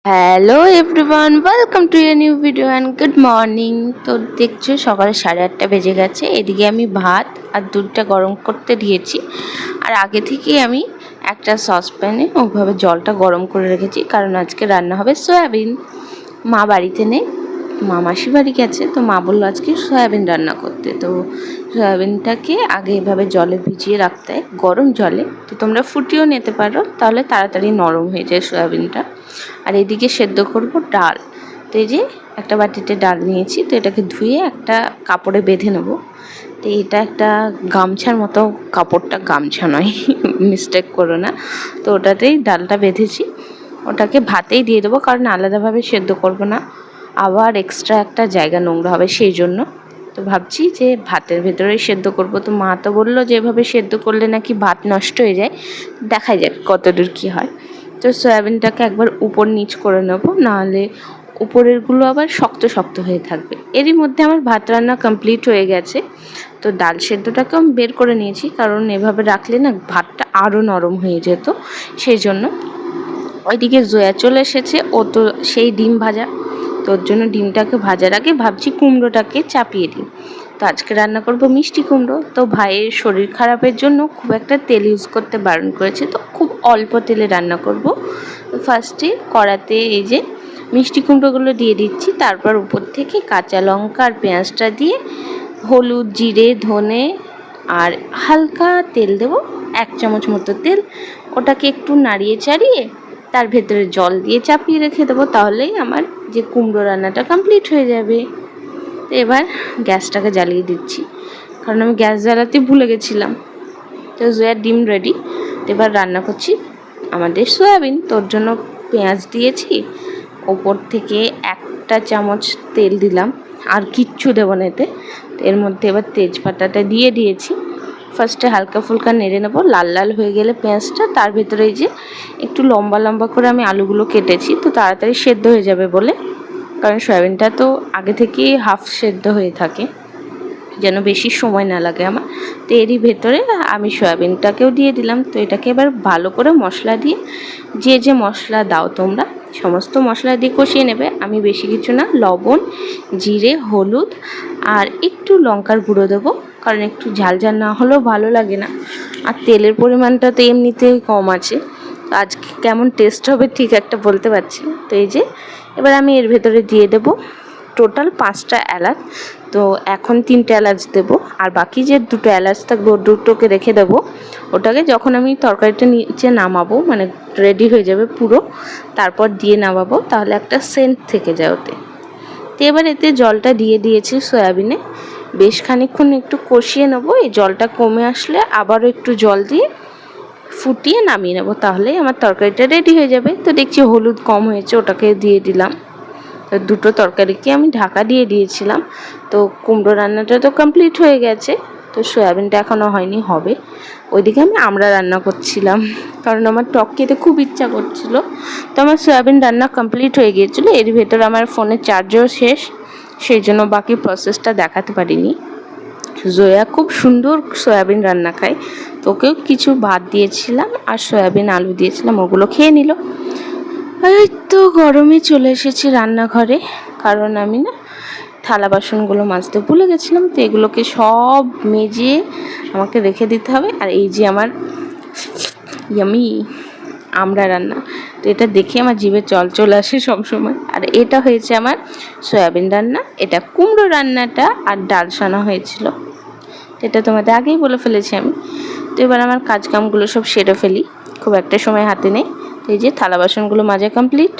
Hello everyone, welcome to a new video and good morning. তো দেখছো সকালে 8:30 বেজে গেছে। এদিকে আমি ভাত আর দুধটা গরম করতে দিয়েছি, আর আগে থেকেই আমি একটা সসপ্যানে ওইভাবে জলটা গরম করে রেখেছি, কারণ আজকে রান্না হবে সয়াবিন। মা বাড়িতে নেই, মা মাসি বাড়ি গেছে, তো মা বললো আজকে সয়াবিন রান্না করতে। তো সয়াবিনটাকে আগে এভাবে জলে ভিজিয়ে রাখতে হয়, গরম জলে। তো তোমরা ফুটিয়েও নিতে পারো, তাহলে তাড়াতাড়ি নরম হয়ে যায় সয়াবিনটা। আর এদিকে সেদ্ধ করব ডাল। তো এই যে একটা বাটিতে ডাল নিয়েছি, তো এটাকে ধুয়ে একটা কাপড়ে বেঁধে নেব। তো এটা একটা গামছার মতো, কাপড়টা গামছা নয়, মিস্টেক করো না। তো ওটাতেই ডালটা বেঁধেছি, ওটাকে ভাতেই দিয়ে দেবো, কারণ আলাদাভাবে সেদ্ধ করব না, আবার এক্সট্রা একটা জায়গা নোংরা হবে সেই জন্য। তো ভাবছি যে ভাতের ভেতরেই সেদ্ধ করব। তো মা তো বললো যে এভাবে সেদ্ধ করলে নাকি ভাত নষ্ট হয়ে যায়, দেখা যাক কতদূর কী হয়। তো সয়াবিনটাকে একবার উপর নিচ করে নেব, নাহলে উপরেরগুলো আবার শক্ত শক্ত হয়ে থাকবে। এরই মধ্যে আমার ভাত রান্না কমপ্লিট হয়ে গেছে। তো ডাল সেদ্ধটাকেও আমি বের করে নিয়েছি, কারণ এভাবে রাখলে না ভাতটা আরও নরম হয়ে যেত, সেই জন্য। ওইদিকে জয়া চলে এসেছে, ও তো সেই ডিম ভাজা, তোর জন্য ডিমটাকে ভাজার আগে ভাবছি কুমড়োটাকে চাপিয়ে দিই। তো আজকে রান্না করব মিষ্টি কুমড়ো। তো ভাইয়ের শরীর খারাপের জন্য খুব একটা তেল ইউজ করতে বারণ করেছে, তো খুব অল্প তেলে রান্না করব। ফার্স্টে কড়াতে এই যে মিষ্টি কুমড়োগুলো দিয়ে দিচ্ছি, তারপর উপর থেকে কাঁচা লঙ্কা আর পেঁয়াজটা দিয়ে হলুদ, জিরে, ধনে আর হালকা তেল দেব, 1 চামচ মতো তেল। ওটাকে একটু নাড়িয়ে চাড়িয়ে তার ভেতরে জল দিয়ে চাপিয়ে রেখে দেবো, তাহলেই আমার যে কুমড়ো রান্নাটা কমপ্লিট হয়ে যাবে। তো এবার গ্যাসটাকে জ্বালিয়ে দিচ্ছি, কারণ আমি গ্যাস জ্বালাতে ভুলে গেছিলাম। তো জয়ার ডিম রেডি। তো এবার রান্না করছি আমাদের সয়াবিন। তোর জন্য পেঁয়াজ দিয়েছি, ওপর থেকে 1 চামচ তেল দিলাম, আর কিচ্ছু দেবো না এতে। এর মধ্যে এবার তেজপাতাটা দিয়ে দিয়েছি। ফার্স্টে হালকা ফুলকা নেড়ে নেবো, লাল লাল হয়ে গেলে পেঁয়াজটা, তার ভেতরে এই যে একটু লম্বা লম্বা করে আমি আলুগুলো কেটেছি, তো তাড়াতাড়ি সেদ্ধ হয়ে যাবে বলে, কারণ সয়াবিনটা তো আগে থেকেই হাফ সেদ্ধ হয়ে থাকে, যেন বেশি সময় না লাগে আমার। তো এরই ভেতরে আমি সয়াবিনটাকেও দিয়ে দিলাম। তো এটাকে এবার ভালো করে মশলা দিয়ে, যে যে মশলা দাও তোমরা সমস্ত মশলা দিয়ে কষিয়ে নেবে। আমি বেশি কিছু না, লবণ, জিরে, হলুদ আর একটু লঙ্কার গুঁড়ো দেবো, কারণ একটু ঝাল ঝাল না হলেও ভালো লাগে না। আর তেলের পরিমাণটা তো এমনিতেই কম আছে, আজকে কেমন টেস্ট হবে ঠিক একটা বলতে পারছি না। তো এই যে এবার আমি এর ভেতরে দিয়ে দেবো টোটাল 5টা এলাচ। তো এখন 3টে এলাচ দেবো, আর বাকি যে 2টো এলাচ থাকবে ও 2টোকে রেখে দেবো। ওটাকে যখন আমি তরকারিটা নিচে নামাবো, মানে রেডি হয়ে যাবে পুরো, তারপর দিয়ে নামাবো, তাহলে একটা সেন্ট থেকে যায় ওতে। তো এবার এতে জলটা দিয়ে দিয়েছি সয়াবিনে, বেশ খানিকক্ষণ একটু কষিয়ে নেবো। এই জলটা কমে আসলে আবারও একটু জল দিয়ে ফুটিয়ে নামিয়ে নেবো, তাহলেই আমার তরকারিটা রেডি হয়ে যাবে। তো দেখছি হলুদ কম হয়েছে, ওটাকে দিয়ে দিলাম। তো 2টো তরকারিকে আমি ঢাকা দিয়ে দিয়েছিলাম। তো কুমড়ো রান্নাটা তো কমপ্লিট হয়ে গেছে, তো সয়াবিনটা এখনও হয়নি, হবে। ওইদিকে আমি আমড়া রান্না করছিলাম, কারণ আমার টক খেতে খুব ইচ্ছা করছিল। তো আমার সয়াবিন রান্না কমপ্লিট হয়ে গিয়েছিলো, এর ভেতরে আমার ফোনের চার্জও শেষ, সেই জন্য বাকি প্রসেসটা দেখাতে পারিনি। জয়া খুব সুন্দর সয়াবিন রান্না খায়, তোকেও কিছু ভাত দিয়েছিলাম আর সয়াবিন আলু দিয়েছিলাম, ওগুলো খেয়ে নিল। এই তো গরমে চলে এসেছি রান্নাঘরে, কারণ আমি না থালা বাসনগুলো মাজতে ভুলে গেছিলাম। তো এগুলোকে সব মেজে আমাকে রেখে দিতে হবে। আর এই যে আমার ইয়ামি আমড়া রান্না, তো এটা দেখে আমার জিভে জল চলে আসে সবসময়। আর এটা হয়েছে আমার সয়াবিন রান্না, এটা কুমড়ো রান্নাটা আর ডাল সানা হয়েছিল, এটা তোমাদের আগেই বলে ফেলেছি আমি। তো এবার আমার কাজকামগুলো সব সেরে ফেলি, খুব একটা সময় হাতে নেই। তো এই যে থালা বাসনগুলো মাজা কমপ্লিট,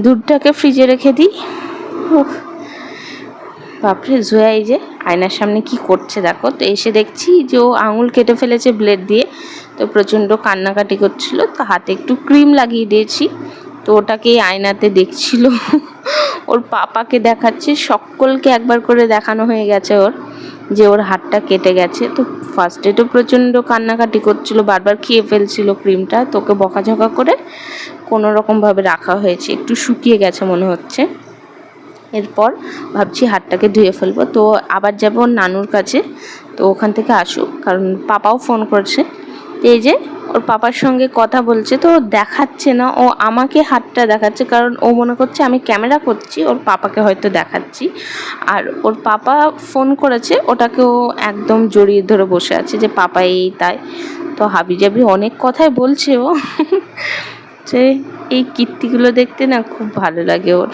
দুধটাকে ফ্রিজে রেখে দিই। বাপরে, জয়া এই যে আয়নার সামনে কি করছে দেখো। তো এসে দেখছি যে ও আঙুল কেটে ফেলেছে ব্লেড দিয়ে, তো প্রচণ্ড কান্নাকাটি করছিল। তো হাতে একটু ক্রিম লাগিয়ে দিয়েছি, তো ওটাকে আয়নাতে দেখছিল, ওর পাপাকে দেখাচ্ছে, সকলকে একবার করে দেখানো হয়ে গেছে ওর, যে ওর হাতটা কেটে গেছে। তো ফার্স্টে তো প্রচণ্ড কান্নাকাটি করছিল, বারবার খেয়ে ফেলছিল ক্রিমটা। তোকে বকাঝকা করে কোনো রকমভাবে রাখা হয়েছে, একটু শুকিয়ে গেছে মনে হচ্ছে। এরপর ভাবছি হাতটাকে ধুয়ে ফেলবো। তো আবার যাবো ওর নানুর কাছে, তো ওখান থেকে আসুক, কারণ পাপাও ফোন করছে। তো এই যে ওর পাপার সঙ্গে কথা বলছে, তো ও দেখাচ্ছে না, ও আমাকে হাতটা দেখাচ্ছে, কারণ ও মনে করছে আমি ক্যামেরা করছি, ওর পাপাকে হয়তো দেখাচ্ছি। আর ওর পাপা ফোন করেছে, ওটাকেও একদম জড়িয়ে ধরে বসে আছে যে পাপা এই তাই। তো হাবিজাবি অনেক কথাই বলছে ও। যে এই কীর্তিগুলো দেখতে না খুব ভালো লাগে ওর।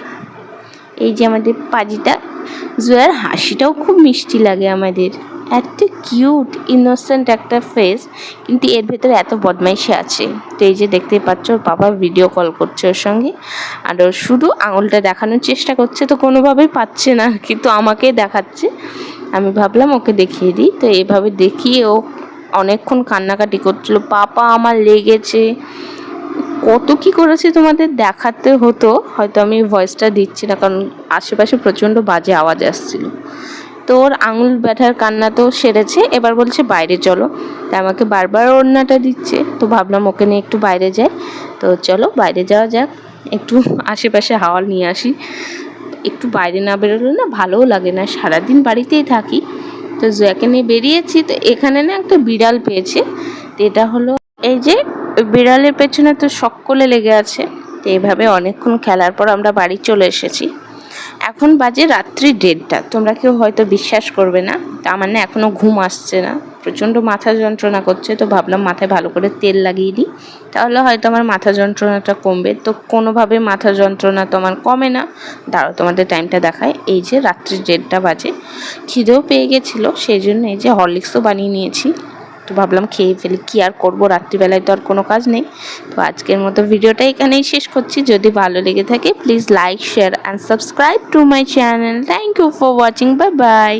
এই যে আমাদের পাজিটা, জয়ার হাসিটাও খুব মিষ্টি লাগে আমাদের, এত কিউট ইনোসেন্ট একটা ফেস, কিন্তু এর ভেতরে এত বদমাইশি আছে। তো এই যে দেখতেই পাচ্ছ ওর বাবা ভিডিও কল করছে ওর সঙ্গে, আর ওর শুধু আঙুলটা দেখানোর চেষ্টা করছে, তো কোনোভাবেই পাচ্ছে না, কিন্তু আমাকে দেখাচ্ছে। আমি ভাবলাম ওকে দেখিয়ে দিই, তো এইভাবে দেখিয়ে ও অনেকক্ষণ কান্নাকাটি করছিল, পাপা আমার লেগেছে, কত কি করেছে তোমাদের দেখাতে হতো, হয়তো আমি ভয়েসটা দিচ্ছি না কারণ আশেপাশে প্রচণ্ড বাজে আওয়াজ আসছিল। তো ওর আঙুল ব্যথার কান্না তো সেরেছে, এবার বলছে বাইরে চলো, তাই আমাকে বারবার ওড়নাটা দিচ্ছে। তো ভাবলাম ওকে নিয়ে একটু বাইরে যাই, তো চলো বাইরে যাওয়া যাক, একটু আশেপাশে হাওয়া নিয়ে আসি। একটু বাইরে না বেরোলে না ভালোও লাগে না, সারাদিন বাড়িতেই থাকি। তো জয়াকে নিয়ে বেরিয়েছি, তো এখানে না একটা বিড়াল পেয়েছে। তো এটা হলো এই যে বিড়ালের পেছনে তো সকলে লেগে আছে। তো এইভাবে অনেকক্ষণ খেলার পর আমরা বাড়ি চলে এসেছি। এখন বাজে রাত্রি 1:30। তোমরা কেউ হয়তো বিশ্বাস করবে না, তা আমার না এখনও ঘুম আসছে না, প্রচণ্ড মাথা যন্ত্রণা করছে। তো ভাবলাম মাথায় ভালো করে তেল লাগিয়ে দিই, তাহলে হয়তো আমার মাথা যন্ত্রণাটা কমবে। তো কোনোভাবে মাথা যন্ত্রণা তো আমার কমে না। দাঁড়াও তোমাদের টাইমটা দেখায়, এই যে রাত্রি 1:30 বাজে। খিদেও পেয়ে গেছিলো, সেই জন্য এই যে হরলিক্সও বানিয়ে নিয়েছি। তো ভাবলাম খেয়ে ফেলি, কী আর করবো, রাত্রিবেলায় তো আর কোনো কাজ নেই। তো আজকের মতো ভিডিওটা এখানেই শেষ করছি। যদি ভালো লেগে থাকে please like, share and subscribe to my channel. Thank you for watching, bye by.